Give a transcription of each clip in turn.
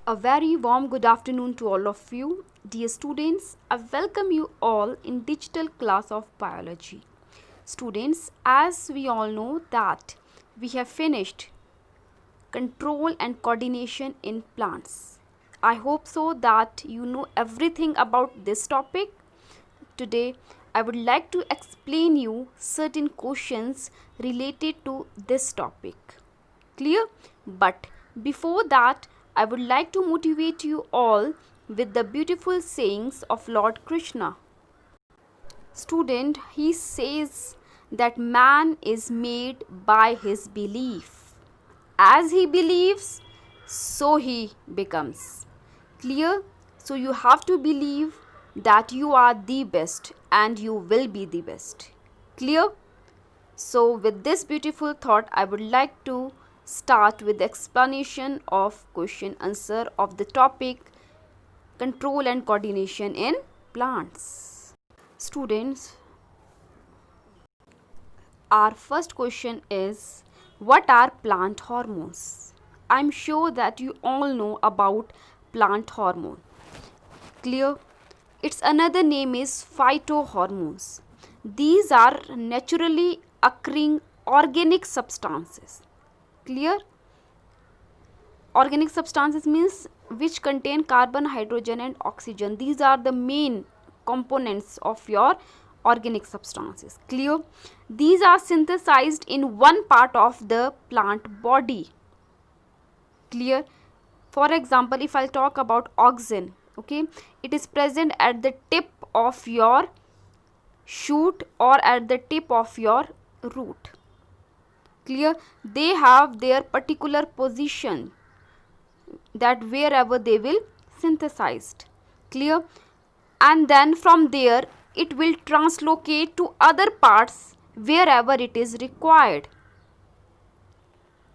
A very warm good afternoon to all of you. Dear students, I welcome you all in digital class of biology. Students, as we all know that we have finished control and coordination in plants. I hope so that you know everything about this topic. Today, I would like to explain you certain questions related to this topic. Clear? But before that, I would like to motivate you all with the beautiful sayings of Lord Krishna. Student, he says that man is made by his belief. As he believes, so he becomes. Clear? So you have to believe that you are the best and you will be the best. Clear? So with this beautiful thought, I would like to start with the explanation of question answer of the topic control and coordination in plants. Students, our first question is, what are plant hormones? I'm sure that you all know about plant hormone. Clear? Its another name is phytohormones. These are naturally occurring organic substances. Clear? Organic substances means which contain carbon, hydrogen and oxygen. These are the main components of your organic substances. Clear? These are synthesized in one part of the plant body. Clear? For example, if I'll talk about auxin, okay, it is present at the tip of your shoot or at the tip of your root. Clear? They have their particular position that wherever they will synthesized. Clear? And then from there it will translocate to other parts wherever it is required.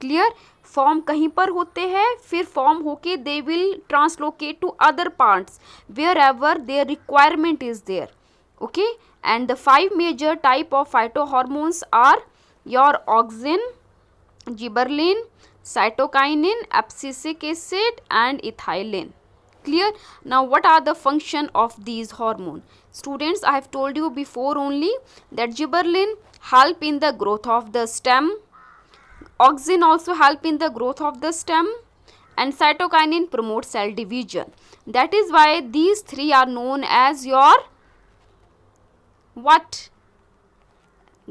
Clear? Form कहीं पर होते हैं, फिर form होके they will translocate to other parts wherever there requirement is there. Okay, and the five major type of phytohormones are your auxin, gibberellin, cytokinin, abscisic acid and ethylene. Clear? Now what are the function of these hormones? Students, I have told you before only that gibberellin help in the growth of the stem, auxin also help in the growth of the stem, and cytokinin promote cell division. That is why these three are known as your what?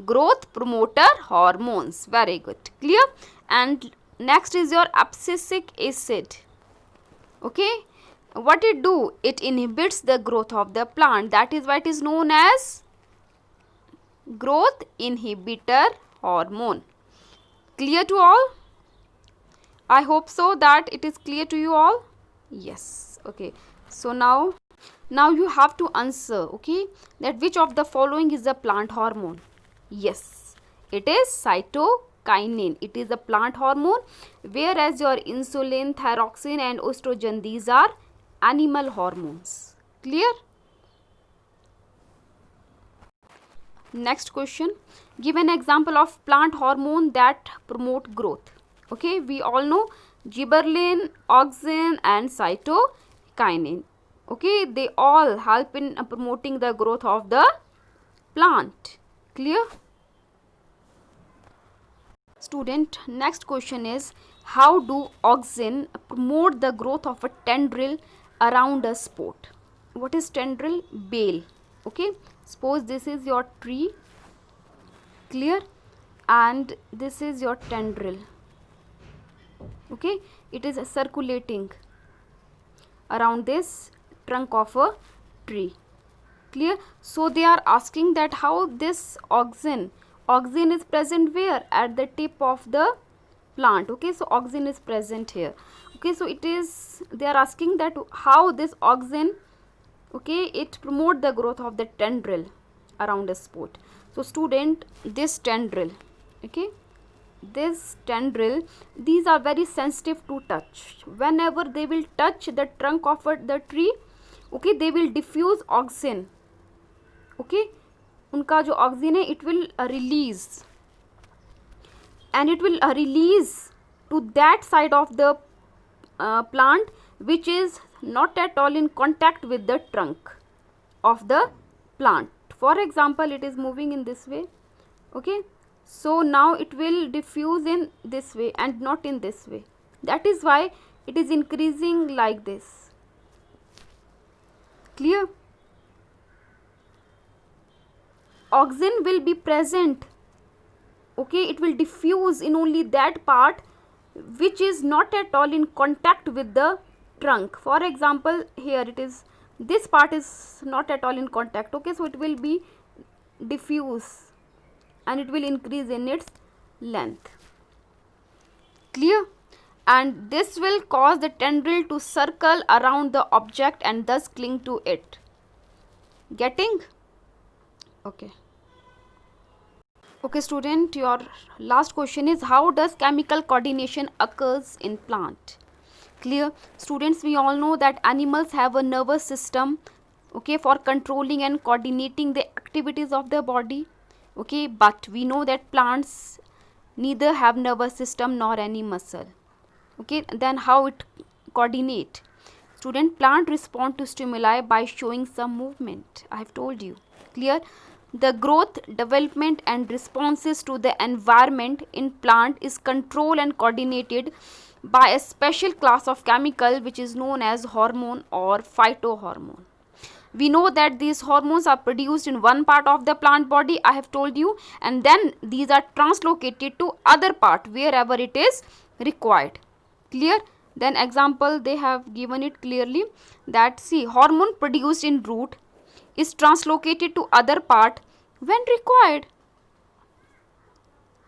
Growth promoter hormones. Very good. Clear? And next is your abscisic acid. Okay, what it do? It inhibits the growth of the plant. That is why it is known as growth inhibitor hormone. Clear to all? I hope so that it is clear to you all. Yes. Okay, so now you have to answer, okay, that which of the following is a plant hormone. Yes, it is cytokinin. It is a plant hormone, whereas your insulin, thyroxine and estrogen, these are animal hormones. Clear? Next question, give an example of plant hormone that promote growth. Okay, we all know gibberellin, auxin and cytokinin. Okay, they all help in promoting the growth of the plant. Clear? Student, next question is, how do auxin promote the growth of a tendril around a spot? What is tendril? Bale. Okay, suppose this is your tree. Clear? And this is your tendril. Okay, it is circulating around this trunk of a tree. Clear? So they are asking that how this auxin is present where? At the tip of the plant. Okay, so auxin is present here. Okay, so it is, they are asking that how this auxin, okay, it promote the growth of the tendril around a spot. So student, this tendril, okay, this tendril, these are very sensitive to touch. Whenever they will touch the trunk of the tree, okay, they will diffuse auxin. Okay, उनका जो oxygen है it will release, and it will release to that side of the plant which is not at all in contact with the trunk of the plant. For example, it is moving in this way, okay, so now it will diffuse in this way and not in this way. That is why it is increasing like this. Clear? Auxin will be present, okay, it will diffuse in only that part which is not at all in contact with the trunk. For example, here it is, this part is not at all in contact, okay, so it will be diffuse and it will increase in its length. Clear? And this will cause the tendril to circle around the object and thus cling to it. Getting? Okay. Okay student, your last question is, how does chemical coordination occurs in plant? Clear? Students, we all know that animals have a nervous system, okay, for controlling and coordinating the activities of their body, okay, but we know that plants neither have nervous system nor any muscle, okay, then how it coordinate? Student, plant respond to stimuli by showing some movement. I have told you. Clear? The growth, development and responses to the environment in plant is controlled and coordinated by a special class of chemical which is known as hormone or phytohormone. We know that these hormones are produced in one part of the plant body, I have told you, and then these are translocated to other part wherever it is required. Clear? Then example they have given it clearly, that see, hormone produced in root is translocated to other part when required.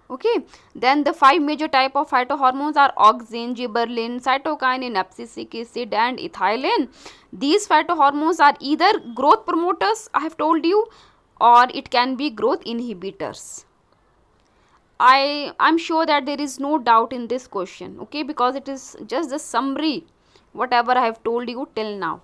Okay, then the 5 major type of phytohormones are auxin, gibberellin, cytokinin, abscisic acid and ethylene. These phytohormones are either growth promoters, I have told you, or it can be growth inhibitors. I'm sure that there is no doubt in this question, okay, because it is just the summary whatever I have told you till now.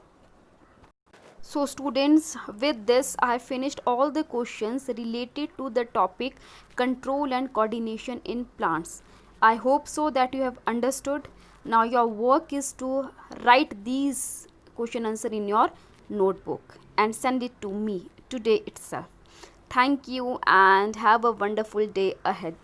So students, with this I have finished all the questions related to the topic control and coordination in plants. I hope so that you have understood. Now your work is to write these question answer in your notebook and send it to me today itself. Thank you and have a wonderful day ahead.